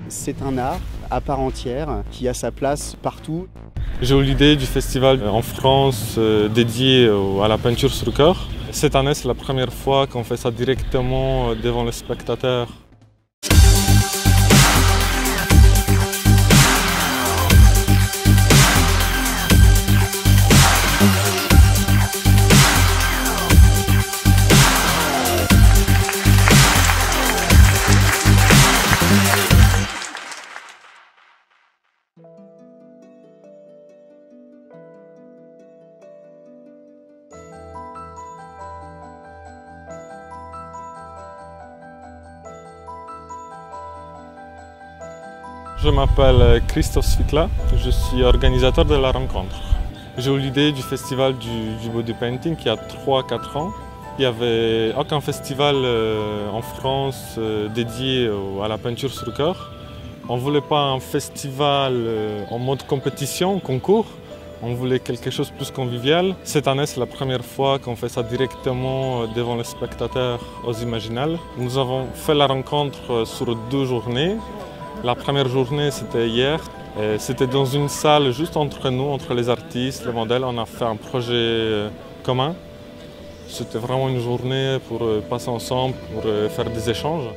C'est un art à part entière qui a sa place partout. J'ai eu l'idée du festival en France dédié à la peinture sur corps. Cette année, c'est la première fois qu'on fait ça directement devant les spectateurs. Je m'appelle Christophe Svitla, je suis organisateur de la rencontre. J'ai eu l'idée du festival du body painting il y a 3-4 ans. Il n'y avait aucun festival en France dédié à la peinture sur corps. On ne voulait pas un festival en mode compétition, concours. On voulait quelque chose de plus convivial. Cette année, c'est la première fois qu'on fait ça directement devant les spectateurs aux Imaginales. Nous avons fait la rencontre sur 2 journées. La première journée, c'était hier. C'était dans une salle juste entre nous, entre les artistes, les modèles. On a fait un projet commun. C'était vraiment une journée pour passer ensemble, pour faire des échanges.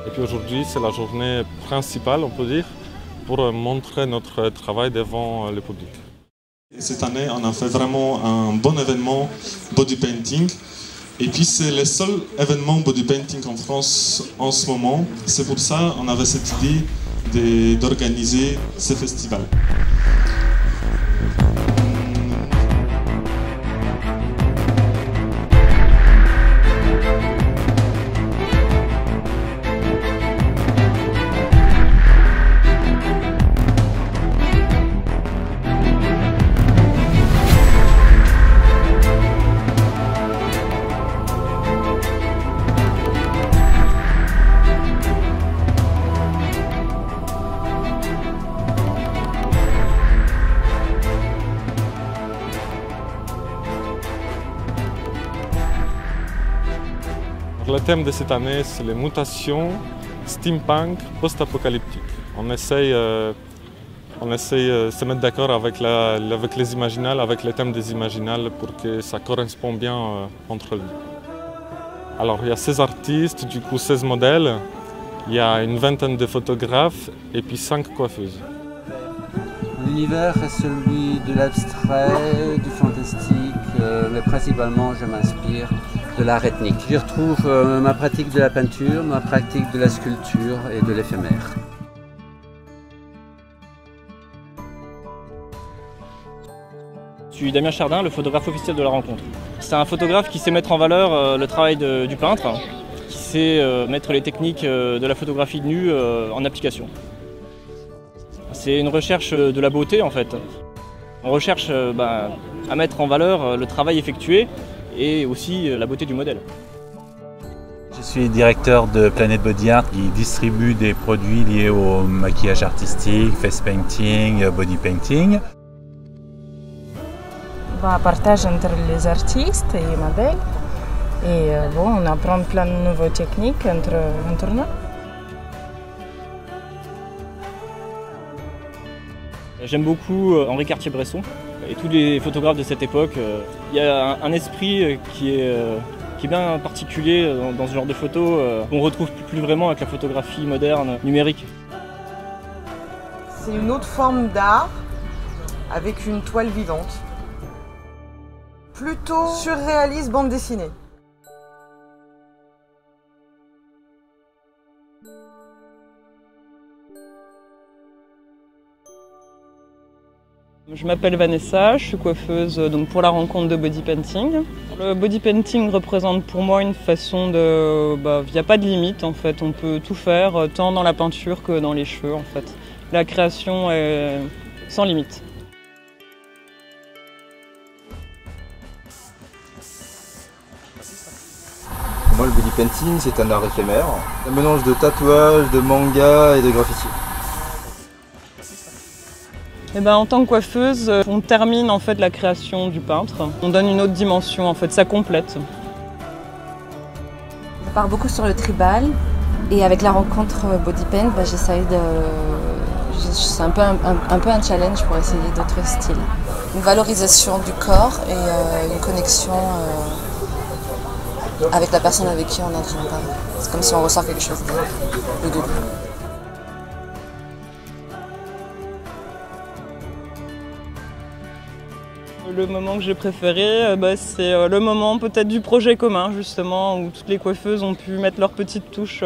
Et puis aujourd'hui, c'est la journée principale, on peut dire, pour montrer notre travail devant le public. Cette année, on a fait vraiment un bon événement body painting. Et puis c'est le seul événement body painting en France en ce moment. C'est pour ça qu'on avait cette idée d'organiser ce festival. Le thème de cette année, c'est les mutations steampunk post-apocalyptiques. On essaye de se mettre d'accord avec les Imaginales, avec les thèmes des Imaginales pour que ça corresponde bien entre eux. Alors il y a 16 artistes, du coup 16 modèles, il y a une vingtaine de photographes et puis 5 coiffeuses. L'univers est celui de l'abstrait, du fantastique, mais principalement je m'inspire de l'art ethnique. J'y retrouve ma pratique de la peinture, ma pratique de la sculpture et de l'éphémère. Je suis Damien Chardin, le photographe officiel de la rencontre. C'est un photographe qui sait mettre en valeur le travail du peintre, qui sait mettre les techniques de la photographie de nu en application. C'est une recherche de la beauté en fait. On recherche à mettre en valeur le travail effectué et aussi la beauté du modèle. Je suis directeur de Planet Body Art qui distribue des produits liés au maquillage artistique, face painting, body painting. Un partage entre les artistes et les modèles. Et on apprend plein de nouvelles techniques entre nous. J'aime beaucoup Henri Cartier-Bresson et tous les photographes de cette époque. Il y a un esprit qui est bien particulier dans ce genre de photos qu'on retrouve plus vraiment avec la photographie moderne, numérique. C'est une autre forme d'art avec une toile vivante. Plutôt surréaliste bande dessinée. Je m'appelle Vanessa, je suis coiffeuse donc pour la rencontre de body painting. Le body painting représente pour moi une façon de... il n'y a pas de limite en fait, on peut tout faire tant dans la peinture que dans les cheveux en fait. La création est sans limite. Pour moi, le body painting, c'est un art éphémère. Un mélange de tatouage, de manga et de graffiti. En tant que coiffeuse, on termine en fait la création du peintre. On donne une autre dimension, en fait, ça complète. Je pars beaucoup sur le tribal et avec la rencontre body paint, j'essaye de... C'est un peu un challenge pour essayer d'autres styles. Une valorisation du corps et une connexion avec la personne avec qui on est en train de parler. C'est comme si on ressort quelque chose de doux. Le moment que j'ai préféré, c'est le moment peut-être du projet commun, justement, où toutes les coiffeuses ont pu mettre leur petite touche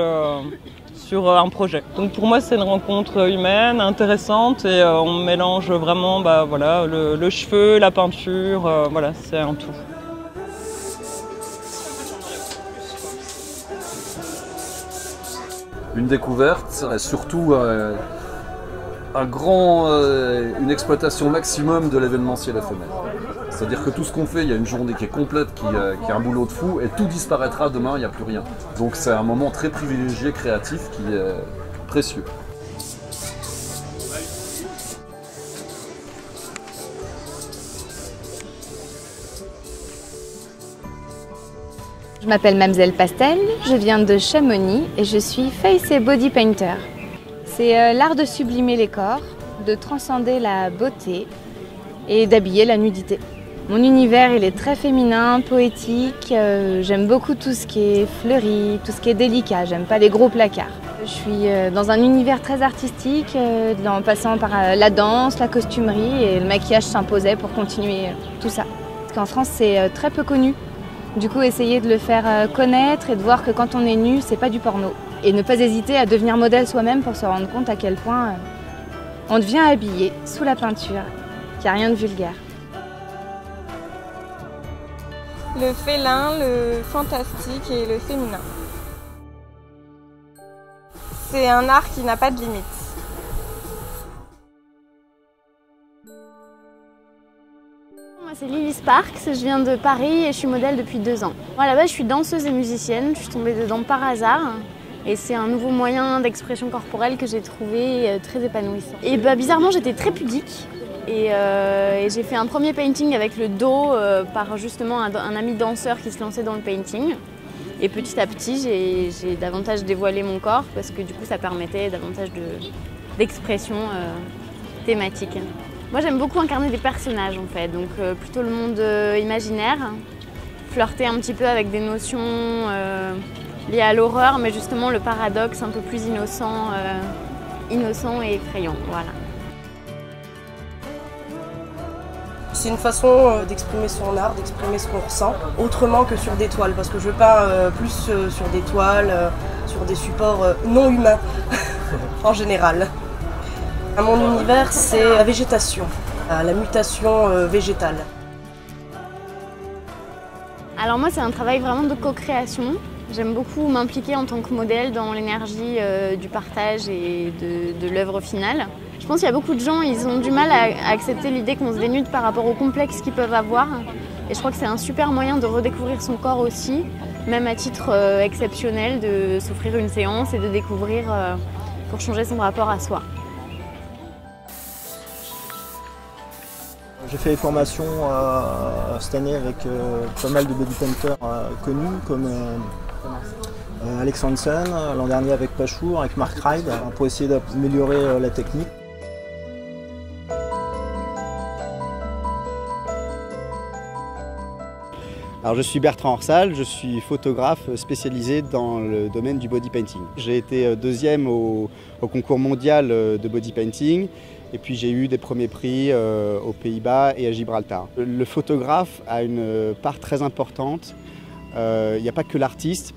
sur un projet. Donc pour moi, c'est une rencontre humaine, intéressante, et on mélange vraiment le cheveu, la peinture, c'est un tout. Une découverte, surtout une exploitation maximum de l'événementiel éphémère. C'est-à-dire que tout ce qu'on fait, il y a une journée qui est complète, qui est un boulot de fou, et tout disparaîtra demain, il n'y a plus rien. Donc c'est un moment très privilégié, créatif, qui est précieux. Je m'appelle Mamselle Pastel, je viens de Chamonix et je suis face et body painter. C'est l'art de sublimer les corps, de transcender la beauté et d'habiller la nudité. Mon univers, il est très féminin, poétique, j'aime beaucoup tout ce qui est fleuri, tout ce qui est délicat, j'aime pas les gros placards. Je suis dans un univers très artistique, en passant par la danse, la costumerie, et le maquillage s'imposait pour continuer tout ça. Parce qu'en France, c'est très peu connu. Du coup, essayer de le faire connaître et de voir que quand on est nu, c'est pas du porno. Et ne pas hésiter à devenir modèle soi-même pour se rendre compte à quel point on devient habillé sous la peinture, qu'il n'y a rien de vulgaire. Le félin, le fantastique et le féminin. C'est un art qui n'a pas de limite. Moi c'est Lily Sparks, je viens de Paris et je suis modèle depuis 2 ans. Moi à la base je suis danseuse et musicienne, je suis tombée dedans par hasard. Et c'est un nouveau moyen d'expression corporelle que j'ai trouvé très épanouissant. Et bizarrement j'étais très pudique. Et j'ai fait un premier painting avec le dos par justement un ami danseur qui se lançait dans le painting. Et petit à petit, j'ai davantage dévoilé mon corps parce que du coup, ça permettait davantage d'expression thématique. Moi, j'aime beaucoup incarner des personnages en fait, donc plutôt le monde imaginaire, flirter un petit peu avec des notions liées à l'horreur, mais justement le paradoxe un peu plus innocent et effrayant. Voilà. C'est une façon d'exprimer son art, d'exprimer ce qu'on ressent, autrement que sur des toiles, parce que je peins plus sur des toiles, sur des supports non humains, en général. Mon univers, c'est la végétation, la mutation végétale. Alors moi, c'est un travail vraiment de co-création. J'aime beaucoup m'impliquer en tant que modèle dans l'énergie du partage et de l'œuvre finale. Je pense qu'il y a beaucoup de gens, ils ont du mal à accepter l'idée qu'on se dénude par rapport aux complexes qu'ils peuvent avoir. Et je crois que c'est un super moyen de redécouvrir son corps aussi, même à titre exceptionnel, de s'offrir une séance et de découvrir pour changer son rapport à soi. J'ai fait des formations cette année avec pas mal de body painters connus comme Alex Hansen, l'an dernier avec Pachour, avec Mark Ride, pour essayer d'améliorer la technique. Alors je suis Bertrand Orsal, je suis photographe spécialisé dans le domaine du body painting. J'ai été deuxième au concours mondial de body painting et puis j'ai eu des premiers prix aux Pays-Bas et à Gibraltar. Le photographe a une part très importante, il n'y a pas que l'artiste,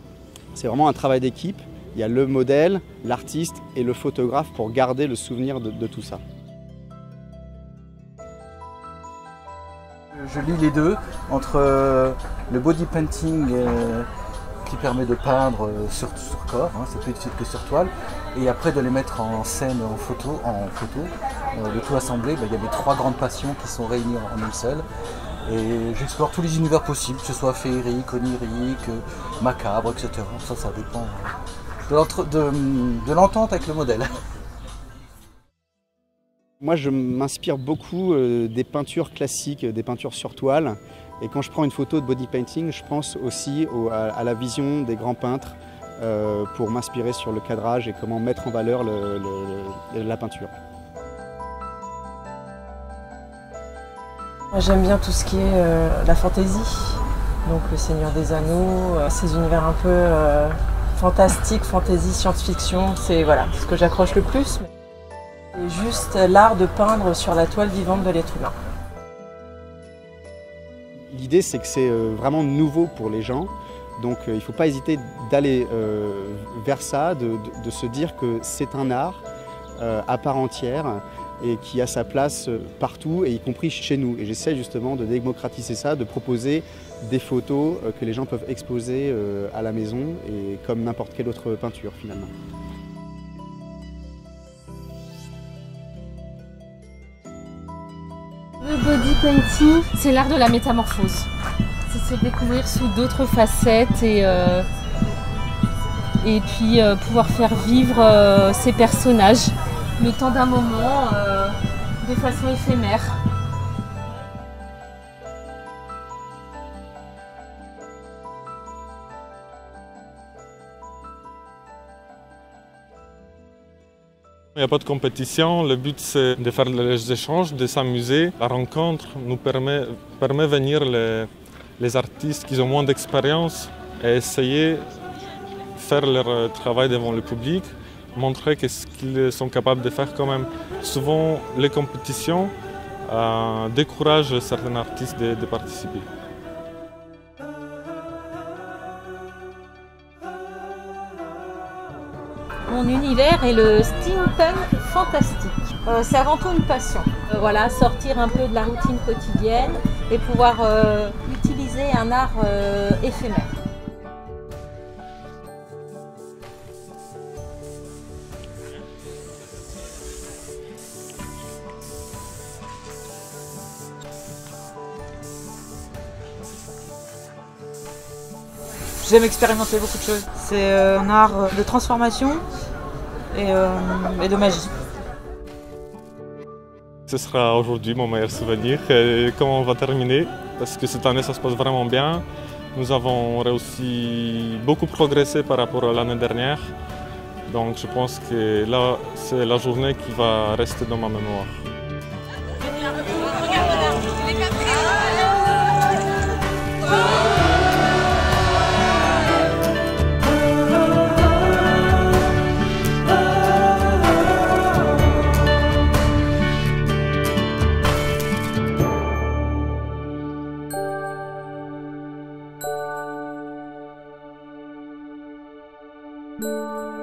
c'est vraiment un travail d'équipe. Il y a le modèle, l'artiste et le photographe pour garder le souvenir de tout ça. Je lie les deux entre le body painting qui permet de peindre sur corps, hein, c'est plus difficile que sur toile, et après de les mettre en scène, en photo, le tout assemblé. Il y a mes trois grandes passions qui sont réunies en une seule. Et j'explore tous les univers possibles, que ce soit féerique, onirique, macabre, etc. Ça dépend de l'entente avec le modèle. Moi, je m'inspire beaucoup des peintures classiques, des peintures sur toile. Et quand je prends une photo de body painting, je pense aussi à la vision des grands peintres pour m'inspirer sur le cadrage et comment mettre en valeur la peinture. J'aime bien tout ce qui est la fantaisie, donc le Seigneur des Anneaux, ces univers un peu fantastiques, fantasy, science-fiction, c'est voilà, ce que j'accroche le plus. C'est juste l'art de peindre sur la toile vivante de l'être humain. L'idée, c'est que c'est vraiment nouveau pour les gens, donc il ne faut pas hésiter d'aller vers ça, de se dire que c'est un art à part entière et qui a sa place partout, et y compris chez nous. Et j'essaie justement de démocratiser ça, de proposer des photos que les gens peuvent exposer à la maison, et comme n'importe quelle autre peinture finalement. Le body painting, c'est l'art de la métamorphose. C'est se découvrir sous d'autres facettes et puis pouvoir faire vivre ces personnages le temps d'un moment de façon éphémère. Il n'y a pas de compétition, le but c'est de faire les échanges, de s'amuser. La rencontre nous permet de venir les artistes qui ont moins d'expérience et essayer de faire leur travail devant le public, montrer ce qu'ils sont capables de faire quand même. Souvent, les compétitions découragent certains artistes de participer. Mon univers est le steampunk fantastique. C'est avant tout une passion. Voilà, sortir un peu de la routine quotidienne et pouvoir utiliser un art éphémère. J'aime expérimenter beaucoup de choses. C'est un art de transformation et de magie. Ce sera aujourd'hui mon meilleur souvenir. Et comment on va terminer, parce que cette année ça se passe vraiment bien. Nous avons réussi beaucoup progressé par rapport à l'année dernière. Donc je pense que là, c'est la journée qui va rester dans ma mémoire. Thank you.